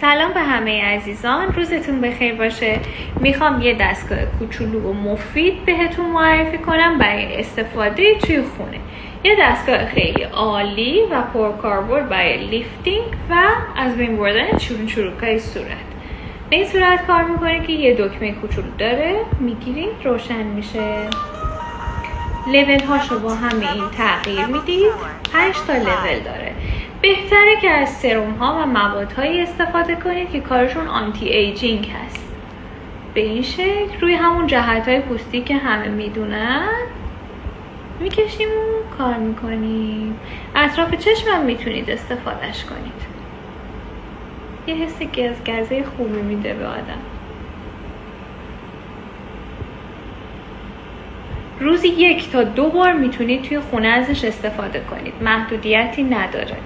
سلام به همه عزیزان، روزتون بخیر باشه. میخوام یه دستگاه کوچولو و مفید بهتون معرفی کنم برای استفاده توی خونه. یه دستگاه خیلی عالی و پرکاربرد برای لیفتینگ و از بین بردن چروکای صورت. به این صورت کار میکنه که یه دکمه کوچولو داره، میگیرید روشن میشه. لول هاشو با همه این تغییر میدید. 5 تا لول داره. بهتره که از سرم ها و موادهایی استفاده کنید که کارشون آنتی ایجینگ هست. به این شکل روی همون جهت های پوستی که همه میدونن میکشیم و کار میکنیم. اطراف چشمم میتونید استفادهش کنید. یه حس گزگزه خوبی میده به آدم. روزی 1 تا 2 بار میتونید توی خونه ازش استفاده کنید. محدودیتی نداره.